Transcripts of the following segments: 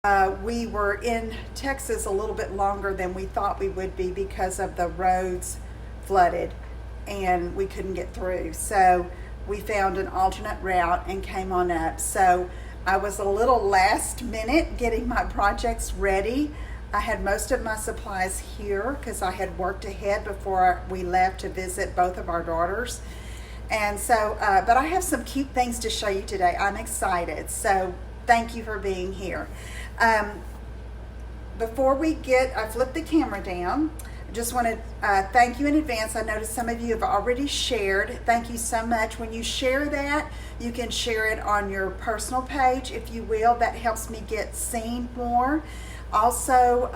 We were in Texas a little bit longer than we thought we would be because of the roads flooded and we couldn't get through. So we found an alternate route and came on up. So I was a little last minute getting my projects ready. I had most of my supplies here because I had worked ahead before we left to visit both of our daughters. And so, but I have some cute things to show you today. I'm excited. So thank you for being here. Before we I flipped the camera down. I just want to thank you in advance. I noticed some of you have already shared. Thank you so much. When you share that, you can share it on your personal page, if you will. That helps me get seen more. Also,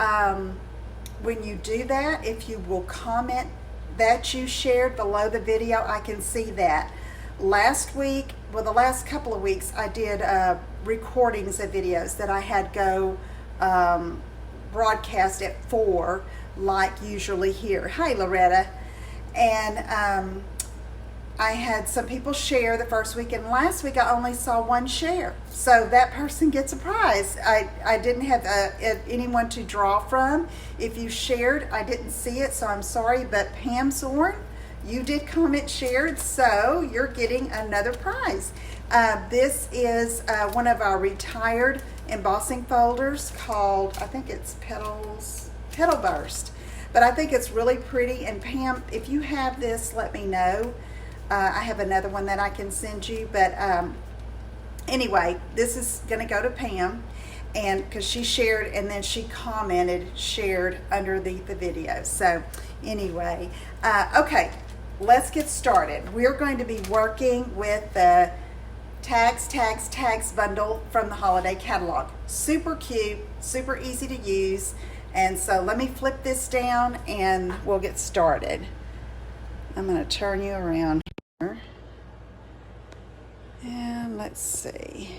when you do that, if you will comment that you shared below the video, I can see that. Last week, well, the last couple of weeks, I did recordings of videos that I had go broadcast at 4, like usually here. Hi, Loretta. And I had some people share the first week, and last week I only saw one share. So that person gets a prize. I didn't have anyone to draw from. If you shared, I didn't see it, so I'm sorry, but Pam Zorn, you did comment shared, so you're getting another prize. This is one of our retired embossing folders called, I think it's Petal Burst. But I think it's really pretty, and Pam, if you have this, let me know. I have another one that I can send you, but anyway, this is going to go to Pam, and because she shared and then she shared underneath the video. So anyway, okay, let's get started. We're going to be working with the Tags bundle from the holiday catalog. Super cute, super easy to use, and so let me flip this down and we'll get started. I'm going to turn you around here. And let's see.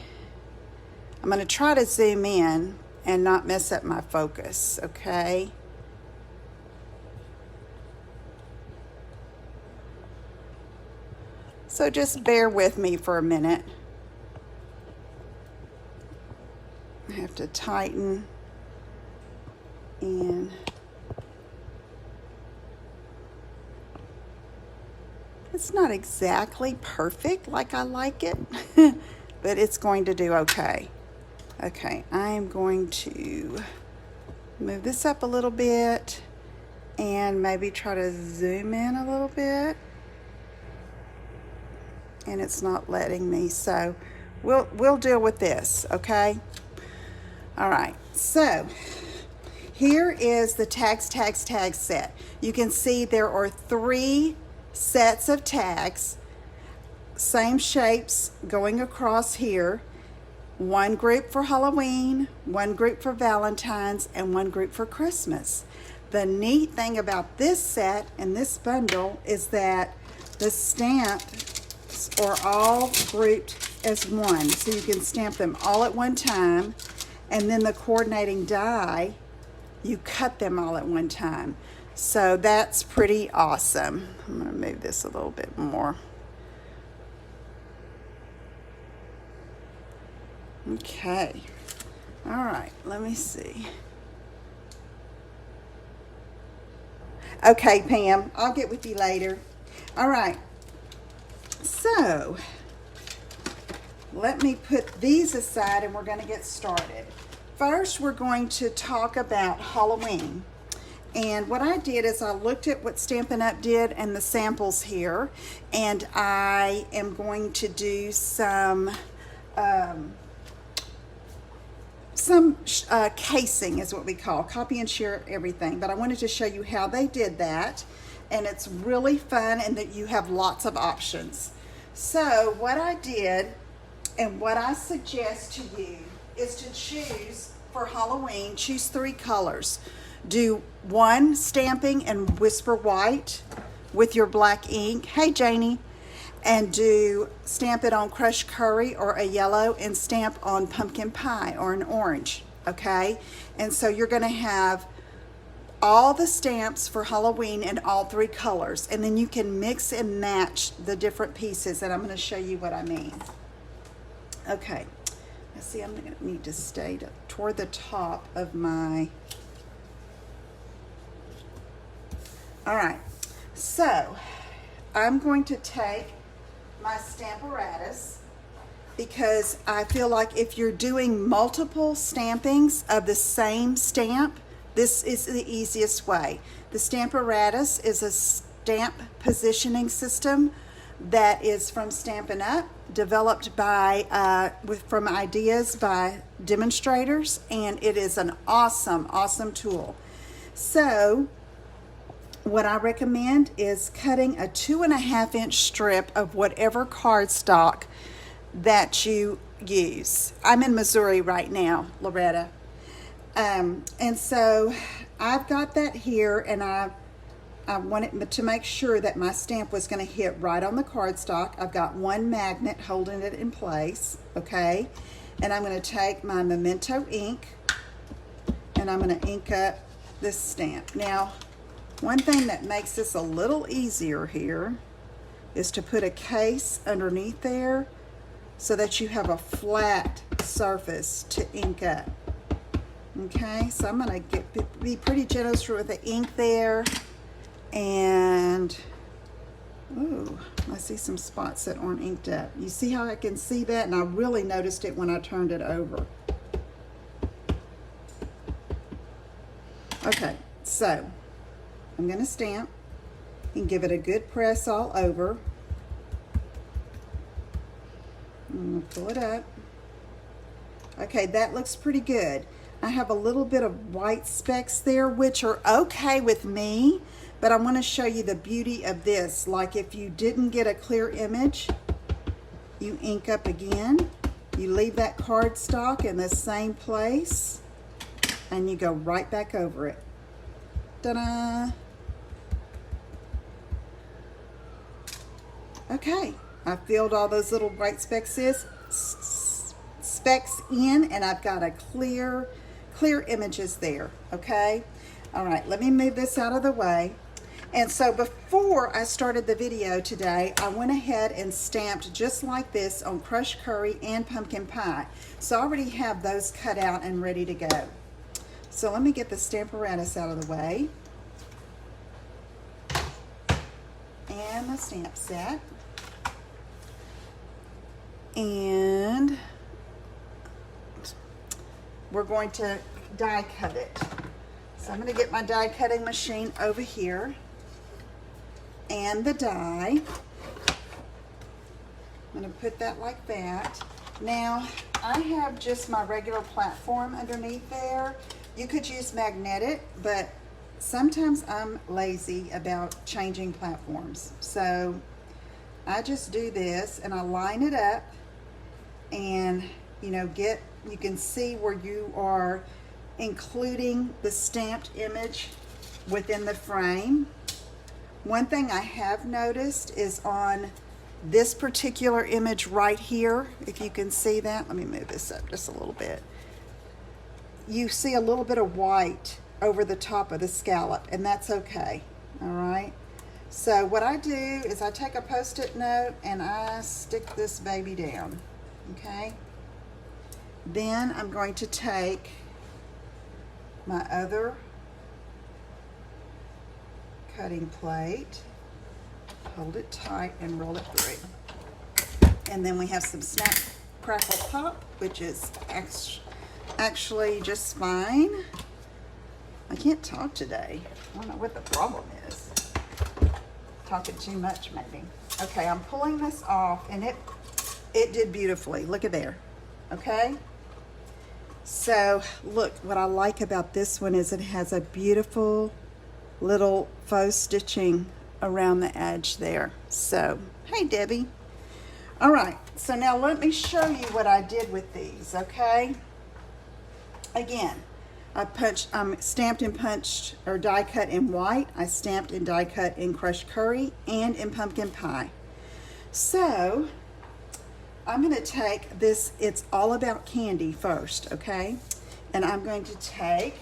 I'm going to try to zoom in and not mess up my focus, okay? So just bear with me for a minute. I have to tighten and it's not exactly perfect like I like it, but it's going to do okay. Okay, I am going to move this up a little bit and maybe try to zoom in a little bit. And it's not letting me, so we'll deal with this, okay? All right, so here is the tags set. You can see there are 3 sets of tags, same shapes going across here. 1 group for Halloween, 1 group for Valentine's, and 1 group for Christmas. The neat thing about this set and this bundle is that the stamps are all grouped as one. So you can stamp them all at one time, and then the coordinating die, you cut them all at one time. So that's pretty awesome. I'm going to move this a little bit more. Okay. All right, let me see. Okay, Pam, I'll get with you later. All right. So let me put these aside and we're going to get started. First, we're going to talk about Halloween. And what I did is I looked at what Stampin' Up! Did and the samples here, and I am going to do some casing is what we call, copy and share everything. But I wanted to show you how they did that, and it's really fun and that you have lots of options. So what I did and what I suggest to you is to choose for Halloween, choose 3 colors. Do 1 stamping in Whisper White with your black ink. Hey, Janie. And stamp it on Crushed Curry or a yellow, and stamp on Pumpkin Pie or an orange, okay? And so you're going to have all the stamps for Halloween in all 3 colors, and then you can mix and match the different pieces, and I'm going to show you what I mean. Okay, See, I'm going to need to stay toward the top of my... All right, so I'm going to take my Stamparatus, because I feel like if you're doing multiple stampings of the same stamp, this is the easiest way. The Stamparatus is a stamp positioning system that is from Stampin' Up, developed by from ideas by demonstrators, and it is an awesome tool. So what I recommend is cutting a 2.5 inch strip of whatever cardstock that you use. I'm in Missouri right now, Loretta. And so I've got that here, and I wanted to make sure that my stamp was going to hit right on the cardstock. I've got one magnet holding it in place, okay? And I'm going to take my Memento ink, and I'm going to ink up this stamp. Now, one thing that makes this a little easier here is to put a case underneath there so that you have a flat surface to ink up. Okay, so I'm going to be pretty generous with the ink there. And, ooh, I see some spots that aren't inked up. You see how I can see that? And I really noticed it when I turned it over. Okay, so I'm going to stamp and give it a good press all over. I'm going to pull it up. Okay, that looks pretty good. I have a little bit of white specks there, which are okay with me, but I want to show you the beauty of this. Like if you didn't get a clear image, you ink up again, you leave that cardstock in the same place, and you go right back over it. Ta-da! Okay, I filled all those little white specks in, and I've got a clear images there, okay? All right, let me move this out of the way. And so before I started the video today, I went ahead and stamped just like this on crushed curry and pumpkin pie. So I already have those cut out and ready to go. So let me get the Stamparatus out of the way. And the stamp set. And we're going to die cut it. So I'm going to get my die cutting machine over here and the die. I'm going to put that like that. Now I have just my regular platform underneath there. You could use magnetic, but sometimes I'm lazy about changing platforms. So I just do this and I line it up, and you know, you can see where you are including the stamped image within the frame. One thing I have noticed is on this particular image right here, if you can see that, let me move this up just a little bit. You see a little bit of white over the top of the scallop, and that's okay, all right? So what I do is I take a Post-it note and I stick this baby down, okay? Then I'm going to take my other cutting plate, hold it tight and roll it through. And then we have some Snap, Crackle, Pop, which is actually just fine. I can't talk today. I don't know what the problem is. Talking too much maybe. Okay, I'm pulling this off, and it did beautifully. Look at there. Okay? So look, what I like about this one is it has a beautiful little faux stitching around the edge there. So, hey Debbie. All right, so now let me show you what I did with these, okay? Again, I stamped and punched or die cut in white. I stamped and die cut in crushed curry and in pumpkin pie. So I'm going to take this, it's all about candy first, okay? And I'm going to take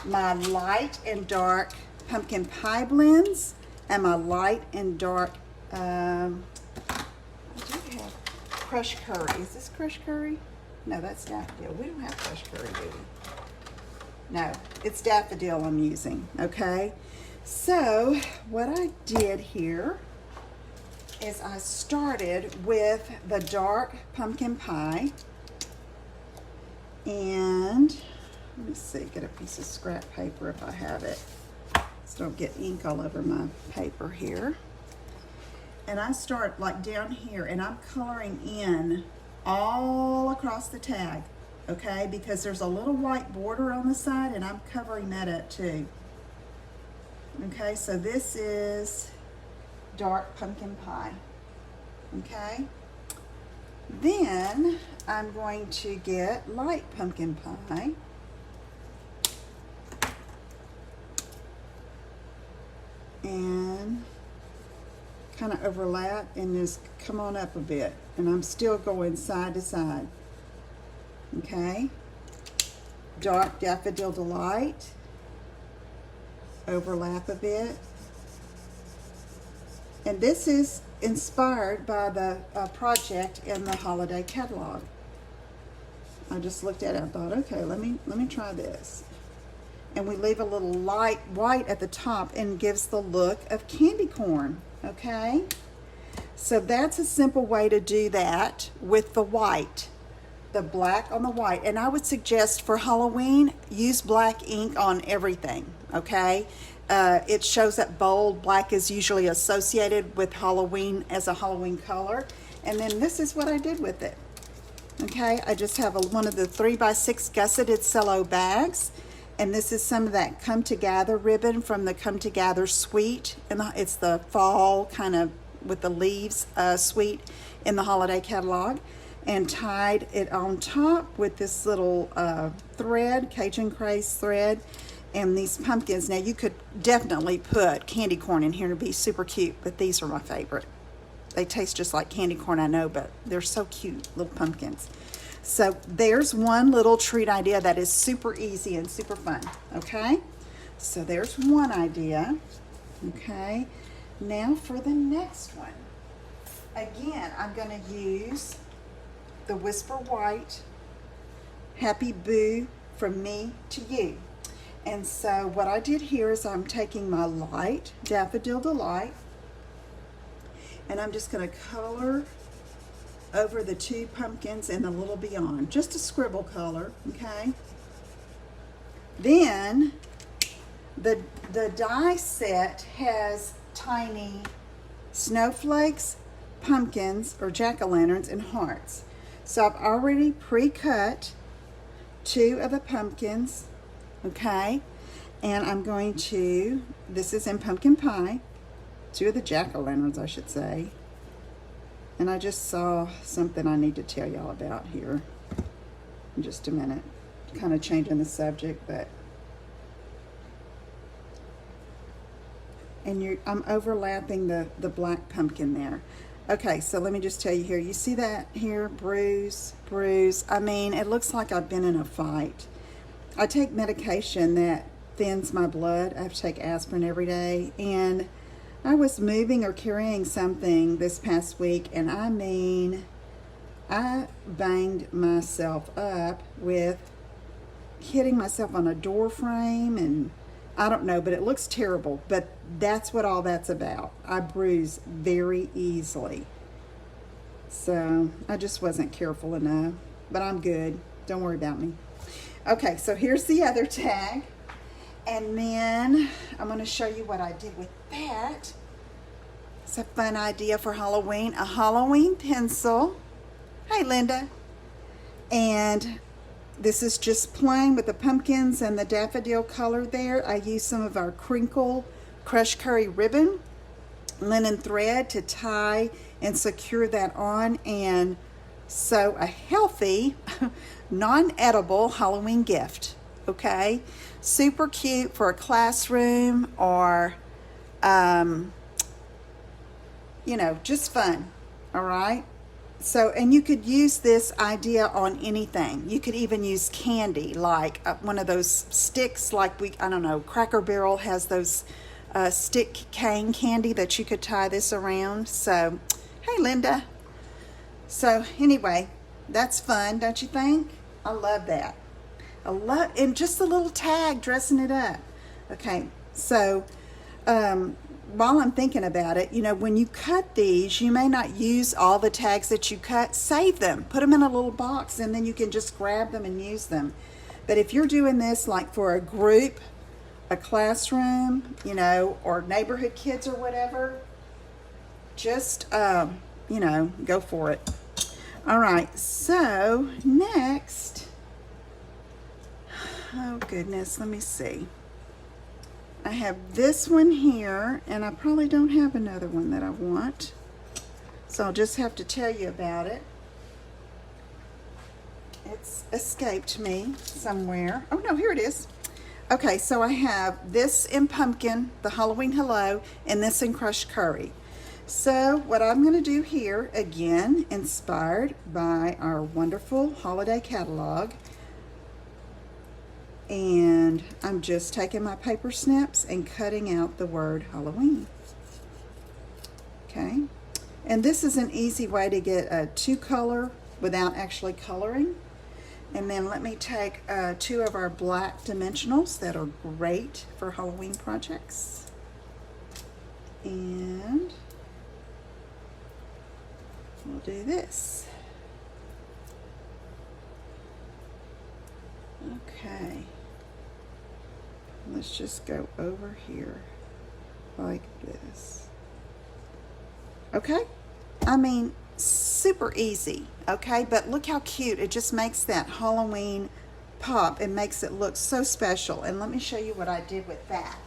my light and dark pumpkin pie blends and my light and dark, I do have crushed curry. Is this crushed curry? No, that's daffodil. We don't have crushed curry, do we? No, it's daffodil I'm using, okay? So what I did here is I started with the dark pumpkin pie. And let me see, get a piece of scrap paper if I have it. So don't get ink all over my paper here. And I start like down here and I'm coloring in all across the tag, okay? Because there's a little white border on the side and I'm covering that up too. Okay, so this is dark pumpkin pie, okay? Then I'm going to get light pumpkin pie. And kind of overlap and just come on up a bit. And I'm still going side to side. Okay? Dark Daffodil Delight. Overlap a bit. And this is inspired by the project in the holiday catalog. I just looked at it and thought, okay, let me try this. And we leave a little light white at the top and gives the look of candy corn, okay? So that's a simple way to do that with the white, the black on the white. And I would suggest for Halloween, use black ink on everything, okay? It shows that bold. Black is usually associated with Halloween as a Halloween color. And then this is what I did with it. Okay, I just have one of the 3x6 gusseted cello bags. And this is some of that Come Together ribbon from the Come Together suite. And it's the fall kind of with the leaves suite in the holiday catalog. And tied it on top with this little thread, Cajun Craze thread. And these pumpkins, now you could definitely put candy corn in here to be super cute, but these are my favorite. They taste just like candy corn, I know, but they're so cute, little pumpkins. So there's one little treat idea that is super easy and super fun, okay? So there's one idea, okay? Now for the next one. Again, I'm gonna use the Whisper White Happy Boo From Me to You. And so what I did here is I'm taking my light Daffodil Delight and I'm just going to color over the two pumpkins and a little beyond. Just a scribble color, okay? Then the die set has tiny snowflakes, pumpkins, or jack-o'-lanterns, and hearts. So I've already pre-cut two of the pumpkins, okay? And I'm going to, this is in pumpkin pie, two of the jack-o'-lanterns, I should say. And I just saw something I need to tell y'all about here in just a minute. Kind of changing the subject, but. And I'm overlapping the black pumpkin there. Okay, so let me just tell you here. You see that here? Bruise. I mean, it looks like I've been in a fight. I take medication that thins my blood. I have to take aspirin every day. And I was moving or carrying something this past week, and I mean, I banged myself up with hitting myself on a door frame, and I don't know, but it looks terrible. But that's what all that's about. I bruise very easily. So I just wasn't careful enough, but I'm good. Don't worry about me. Okay, so here's the other tag. And then I'm going to show you what I did with that. It's a fun idea for Halloween. A Halloween pencil. Hi, Linda. And this is just plain with the pumpkins and the daffodil color there. I used some of our crinkle crushed curry ribbon, linen thread to tie and secure that on and sew a healthy, non-edible Halloween gift. Okay? Super cute for a classroom or, you know, just fun. All right? So, and you could use this idea on anything. You could even use candy, like one of those sticks, like I don't know, Cracker Barrel has those stick cane candy that you could tie this around. So, hey, Linda. So, anyway, That's fun, don't you think? I love that. And just a little tag dressing it up. Okay, so while I'm thinking about it, you know, when you cut these, you may not use all the tags that you cut. Save them, put them in a little box, and then you can just grab them and use them. But if you're doing this like for a group, a classroom, you know, or neighborhood kids or whatever, just, you know, go for it. All right, so next, oh goodness, let me see. I have this one here, and I probably don't have another one that I want. So I'll just have to tell you about it. It's escaped me somewhere. Oh no, here it is. Okay, so I have this in pumpkin, the Halloween Hello, and this in crushed curry. So what I'm going to do here, again, inspired by our wonderful holiday catalog, and I'm just taking my paper snips and cutting out the word Halloween. Okay, and this is an easy way to get a 2-color without actually coloring. And then let me take 2 of our black dimensionals that are great for Halloween projects. And we'll do this. Okay. Let's just go over here like this. Okay? I mean, super easy, okay? But look how cute. It just makes that Halloween pop. It makes it look so special. And let me show you what I did with that.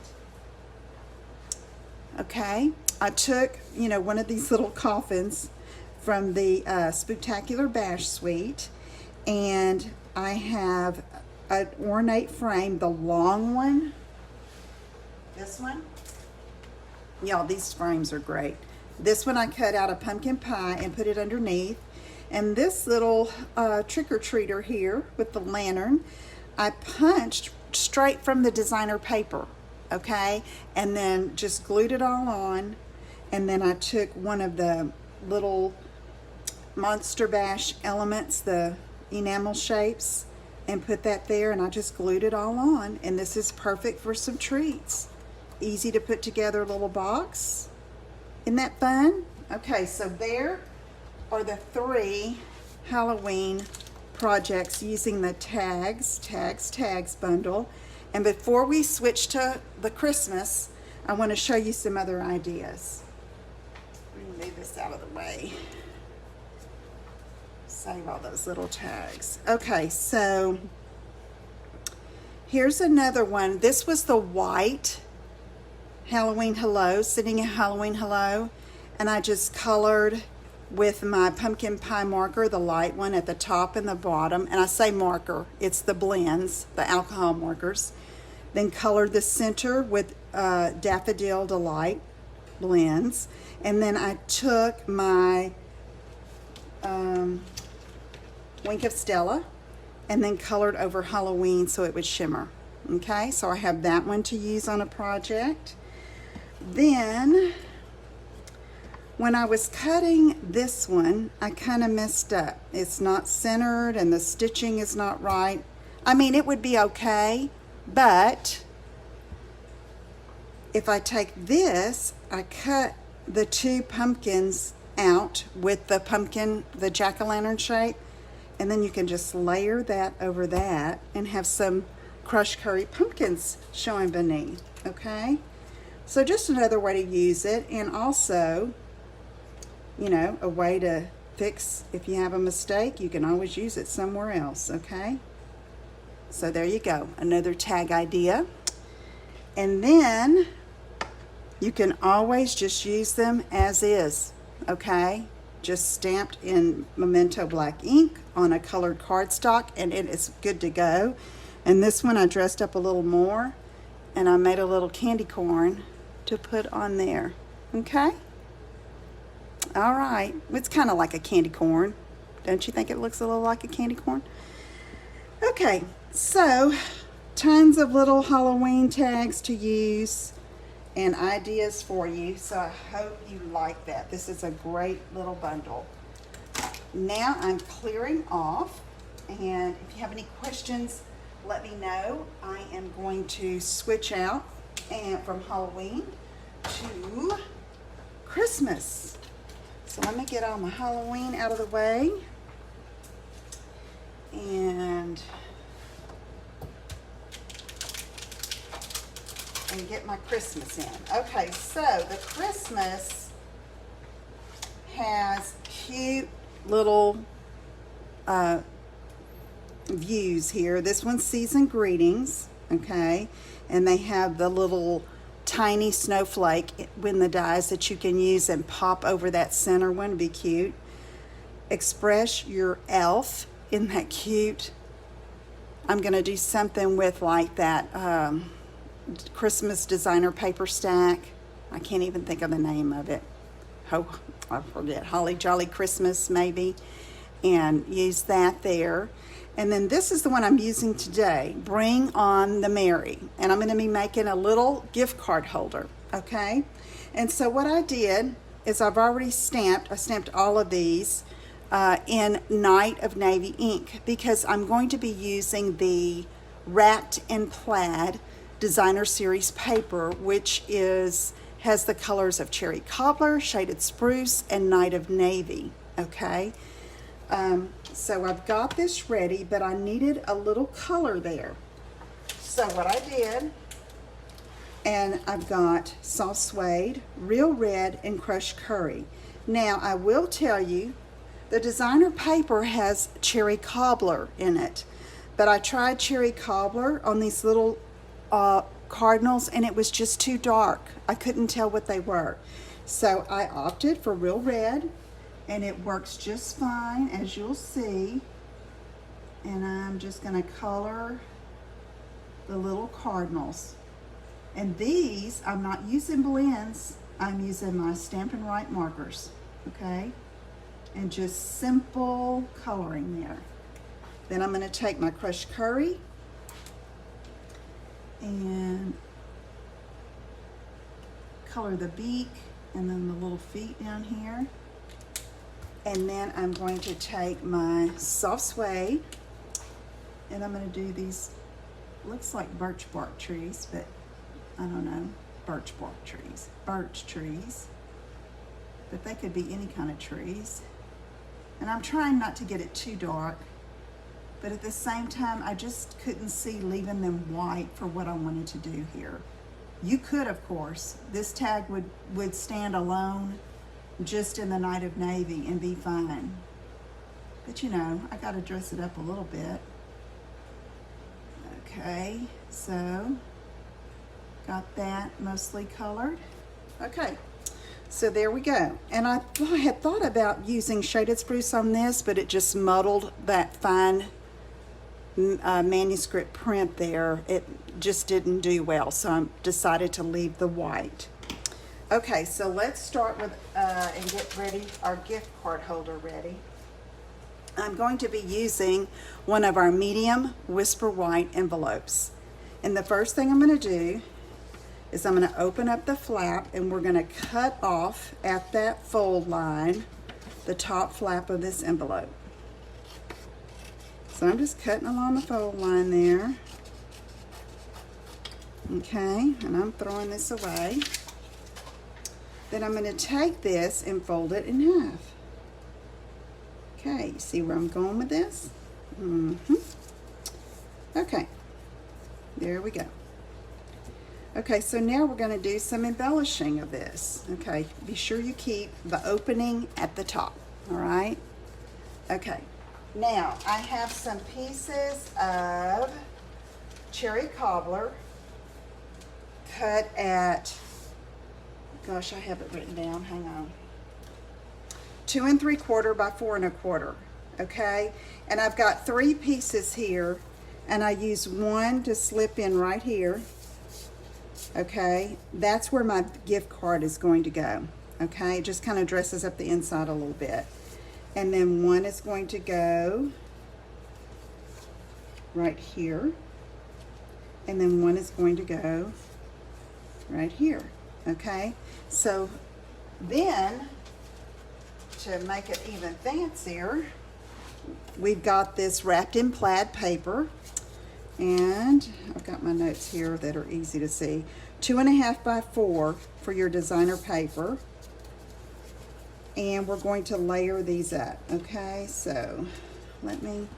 Okay? I took, you know, one of these little coffins from the Spooktacular Bash Suite, and I have an ornate frame, the long one. This one. Y'all, these frames are great. This one I cut out a pumpkin pie and put it underneath. And this little trick-or-treater here with the lantern, I punched straight from the designer paper, okay? And then just glued it all on. And then I took one of the little Monster Bash elements, the enamel shapes, and put that there, and I just glued it all on. And this is perfect for some treats. Easy to put together a little box. Isn't that fun? Okay, so there are the 3 Halloween projects using the tags bundle. And before we switch to the Christmas, I want to show you some other ideas. Let me move this out of the way. Save all those little tags. Okay, so here's another one. This was the white Halloween Hello, sitting in Halloween Hello, and I just colored with my pumpkin pie marker, the light one at the top and the bottom, and I say marker, it's the blends, the alcohol markers. Then colored the center with Daffodil Delight blends, and then I took my Wink of Stella and then colored over Halloween so it would shimmer. Okay, so I have that one to use on a project. Then when I was cutting this one, I kind of messed up. It's not centered and the stitching is not right. I mean, it would be okay, but if I take this, I cut the 2 pumpkins out with the pumpkin, the jack-o'-lantern shape, and then you can just layer that over that and have some crushed curry pumpkins showing beneath, okay? So just another way to use it, and also, you know, a way to fix if you have a mistake. You can always use it somewhere else, okay? So there you go, another tag idea. And then you can always just use them as is, okay? Just stamped in Memento black ink on a colored cardstock, and it is good to go. And this one I dressed up a little more, and I made a little candy corn to put on there, okay? All right, it's kind of like a candy corn. Don't you think it looks a little like a candy corn? Okay, so tons of little Halloween tags to use and ideas for you, so I hope you like that. This is a great little bundle. now I'm clearing off, and if you have any questions, let me know. I am going to switch out and from Halloween to Christmas. So let me get all my Halloween out of the way and get my Christmas in. Okay, so the Christmas has cute little views here. This one's Season Greetings, okay, and they have the little tiny snowflake in the dies that you can use and pop over that center one. Be cute. Express Your Elf. Isn't that cute? I'm gonna do something with like that Christmas designer paper stack. I can't even think of the name of it. Oh, I forget. Holly Jolly Christmas maybe, and use that there. And then this is the one I'm using today, Bring on the Merry. And I'm going to be making a little gift card holder, okay? And so what I did is I've already I stamped all of these in Night of Navy ink because I'm going to be using the Wrapped in Plaid Designer Series paper, which has the colors of Cherry Cobbler, Shaded Spruce, and Night of Navy, okay? So I've got this ready, but I needed a little color there. So what I did, and I've got Soft Suede, Real Red, and Crushed Curry. Now I will tell you, the designer paper has Cherry Cobbler in it, but I tried Cherry Cobbler on these little cardinals and it was just too dark. I couldn't tell what they were. So I opted for Real Red, and it works just fine, as you'll see. And I'm just gonna color the little cardinals. And these, I'm not using blends, I'm using my Stampin' Write markers, okay? And just simple coloring there. Then I'm gonna take my Crushed Curry and color the beak and then the little feet down here. And then I'm going to take my Soft Suede and I'm going to do these, looks like birch bark trees, but I don't know, birch trees, but they could be any kind of trees. And I'm trying not to get it too dark, but at the same time, I just couldn't see leaving them white for what I wanted to do here. You could, of course, this tag would stand alone just in the Night of Navy and be fine. But you know, I gotta dress it up a little bit. Okay, so got that mostly colored. Okay, so there we go. And I had thought about using Shaded Spruce on this, but it just muddled that fine manuscript print there. It just didn't do well, so I decided to leave the white. Okay, so let's start with and get ready our gift card holder ready. I'm going to be using one of our medium Whisper White envelopes. And the first thing I'm going to do is I'm going to open up the flap and we're going to cut off at that fold line the top flap of this envelope. So I'm just cutting along the fold line there. Okay, and I'm throwing this away. Then I'm going to take this and fold it in half. Okay, you see where I'm going with this? Okay, there we go. Okay, so now we're going to do some embellishing of this. Okay, be sure you keep the opening at the top, all right? Okay, now I have some pieces of Cherry Cobbler cut at, gosh, I have it written down, hang on. 2 3/4 by 4 1/4, okay? And I've got 3 pieces here, and I use one to slip in right here, okay? That's where my gift card is going to go, okay? It just kind of dresses up the inside a little bit. And then one is going to go right here, and then one is going to go right here, okay? So then to make it even fancier, we've got this wrapped in plaid paper, and I've got my notes here that are easy to see. 2.5 by 4 for your designer paper, and we're going to layer these up. Okay, so I'm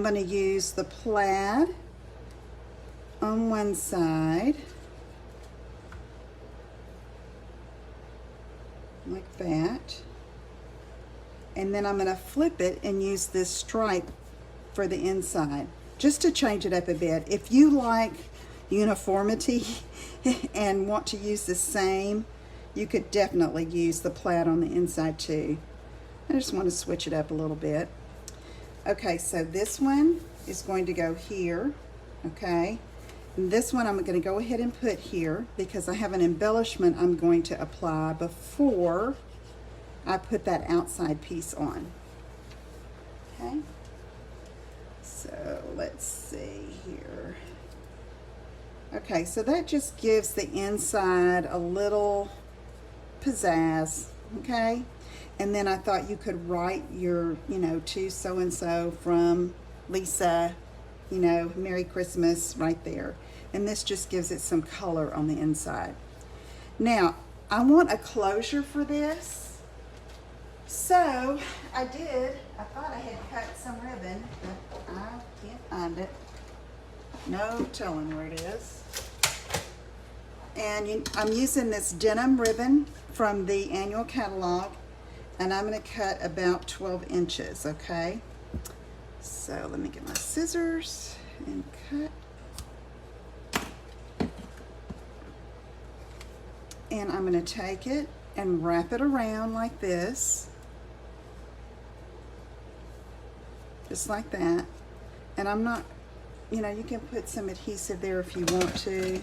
going to use the plaid on one side, like that, and then I'm going to flip it and use this stripe for the inside, just to change it up a bit. If you like uniformity and want to use the same, you could definitely use the plaid on the inside too. I just want to switch it up a little bit. Okay, so this one is going to go here, okay? And this one I'm going to go ahead and put here because I have an embellishment I'm going to apply before I put that outside piece on. Okay? So let's see here. Okay, so that just gives the inside a little pizzazz, okay? And then I thought you could write your, to so-and-so from Lisa, Merry Christmas right there. And this just gives it some color on the inside. Now, I want a closure for this. So, I thought I had cut some ribbon, but I can't find it. No telling where it is. And I'm using this denim ribbon from the annual catalog, and I'm going to cut about 12 inches, okay? So let me get my scissors and cut. And I'm going to take it and wrap it around like this, just like that. And I'm not, you can put some adhesive there if you want to.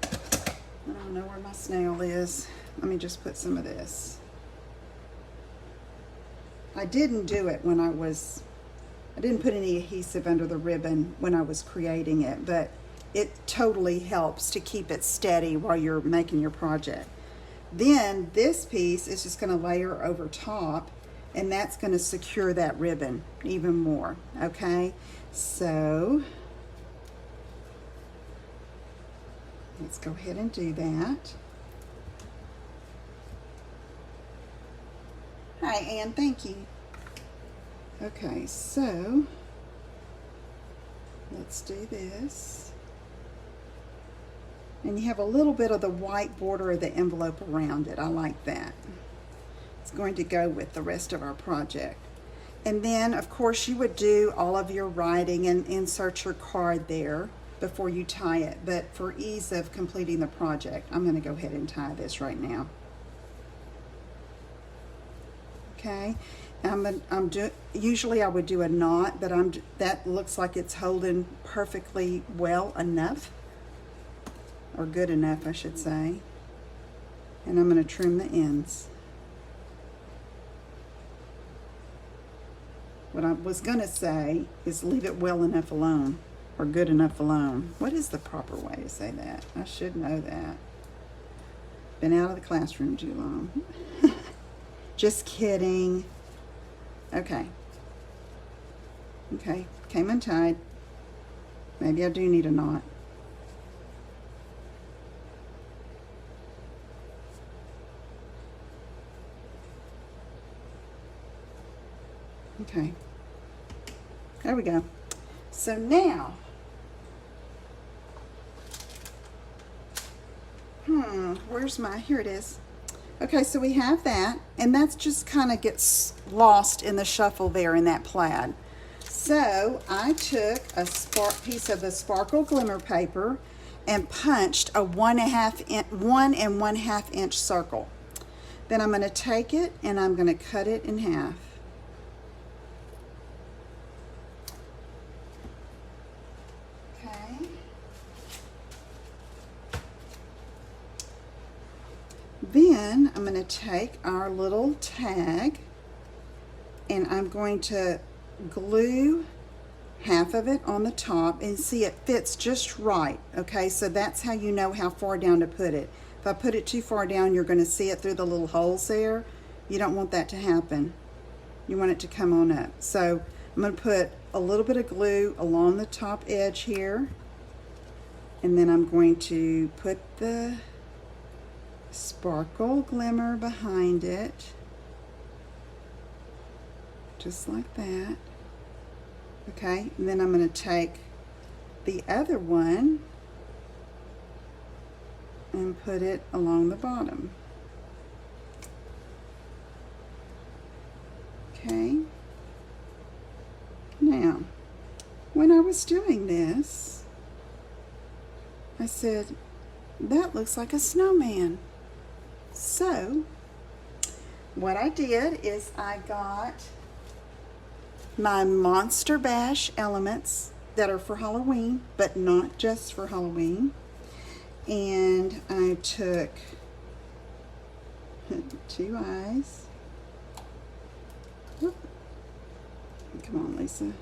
I don't know where my snail is. Let me just put some of this. I didn't do it when I didn't put any adhesive under the ribbon when I was creating it, but it totally helps to keep it steady while you're making your project. Then this piece is just going to layer over top, and that's going to secure that ribbon even more, okay? So let's go ahead and do that. Hi, Ann, thank you. Okay, so let's do this. And you have a little bit of the white border of the envelope around it. I like that. It's going to go with the rest of our project. And then, of course, you would do all of your writing and insert your card there before you tie it. But for ease of completing the project, I'm going to go ahead and tie this right now. Okay, usually I would do a knot, but that looks like it's holding perfectly well enough, or good enough, I should say. And I'm going to trim the ends. What I was going to say is leave it well enough alone, or good enough alone. What is the proper way to say that? I should know that. Been out of the classroom too long. Just kidding. Okay. Okay, came untied. Maybe I do need a knot. Okay. There we go. So now, here it is. Okay, so we have that, and that's just kind of gets lost in the shuffle there in that plaid. So I took a piece of the sparkle glimmer paper and punched a 1 1/2 inch circle. Then I'm going to take it and I'm going to cut it in half. Then I'm going to take our little tag and I'm going to glue half of it on the top, and see it fits just right. Okay, so that's how you know how far down to put it. If I put it too far down, you're going to see it through the little holes there. You don't want that to happen. You want it to come on up. So I'm going to put a little bit of glue along the top edge here. And then I'm going to put the sparkle glimmer behind it. Just like that. Okay, and then I'm going to take the other one and put it along the bottom. Okay. Now, when I was doing this, I said, that looks like a snowman. So, what I did is I got my Monster Bash elements that are for Halloween, but not just for Halloween. And I took 2 eyes. Whoop. Come on, Lisa.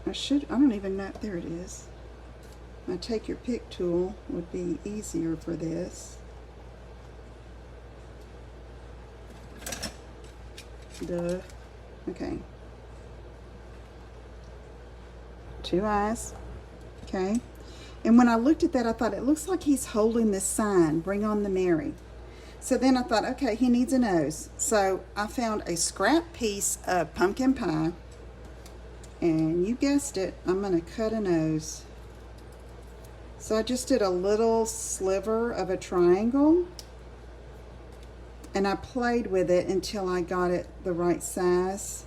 I don't even know. There it is. My take your pick tool would be easier for this. Duh. Okay. 2 eyes. Okay. And when I looked at that, I thought, it looks like he's holding this sign, Bring on the Mary. So then I thought, okay, he needs a nose. So I found a scrap piece of pumpkin pie. And you guessed it, I'm going to cut a nose. So I just did a little sliver of a triangle. And I played with it until I got it the right size.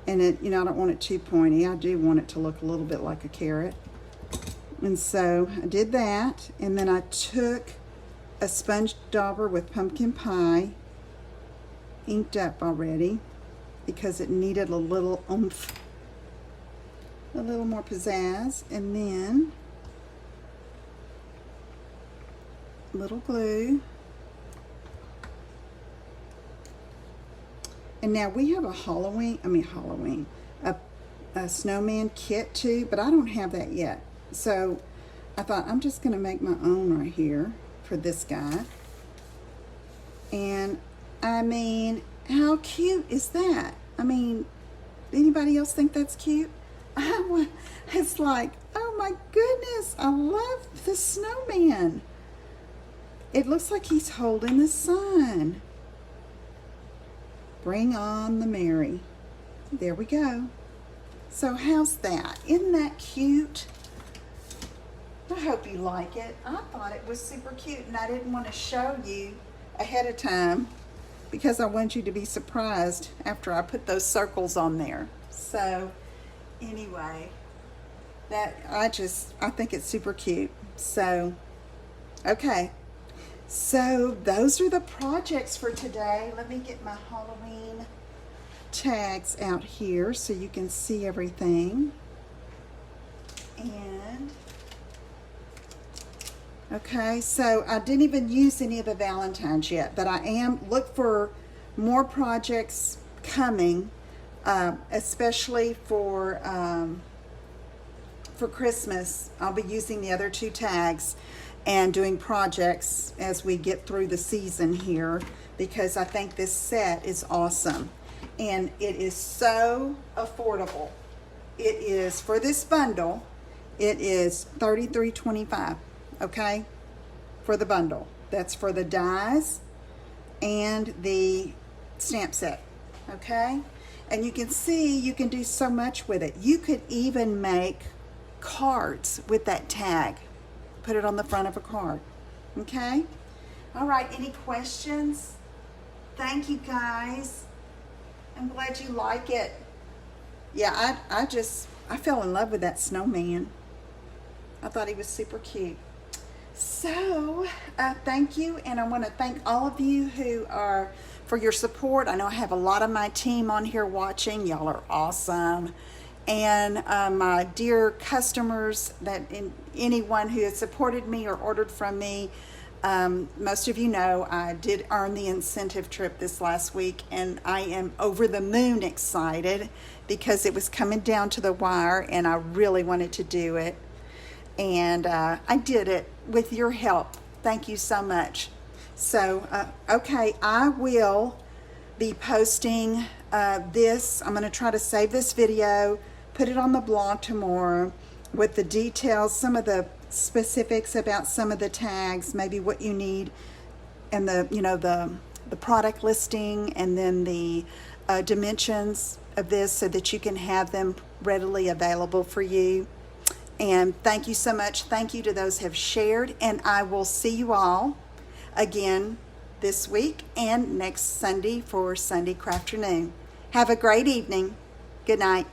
And it, I don't want it too pointy. I do want it to look a little bit like a carrot. And so I did that. And then I took a sponge dauber with pumpkin pie, inked up already, because it needed a little oomph, a little more pizzazz. And then a little glue. And now we have a a snowman kit too, but I don't have that yet. So I thought, I'm just going to make my own right here for this guy. And I mean, how cute is that? I mean, anybody else think that's cute? It's like, oh my goodness, I love the snowman. It looks like he's holding the sun. Bring on the Mary. There we go. So how's that? Isn't that cute? I hope you like it. I thought it was super cute, and I didn't want to show you ahead of time because I want you to be surprised after I put those circles on there. So anyway, I think it's super cute. So, okay. So those are the projects for today. Let me get my Halloween tags out here so you can see everything. And okay, so I didn't even use any of the Valentines yet, but look for more projects coming, especially for Christmas. I'll be using the other 2 tags and doing projects as we get through the season here, because I think this set is awesome. And it is so affordable. It is, for this bundle, it is $33.25, okay? For the bundle. That's for the dies and the stamp set, okay? And you can see you can do so much with it. You could even make cards with that tag. Put it on the front of a card, okay? All right, any questions? Thank you, guys. I'm glad you like it. Yeah, I fell in love with that snowman. I thought he was super cute. So, thank you, and I want to thank all of you for your support. I know I have a lot of my team on here watching. Y'all are awesome. And my dear customers, anyone who has supported me or ordered from me, most of you know I did earn the incentive trip this last week, and I am over the moon excited because it was coming down to the wire and I really wanted to do it. And I did it with your help. Thank you so much. So, okay, I will be posting this. I'm going to try to save this video, put it on the blog tomorrow with the details, some of the specifics about some of the tags, maybe what you need, and the product listing, and then the dimensions of this so that you can have them readily available for you. And thank you so much. Thank you to those who have shared, and I will see you all again this week and next Sunday for Sunday Crafternoon. Have a great evening. Good night.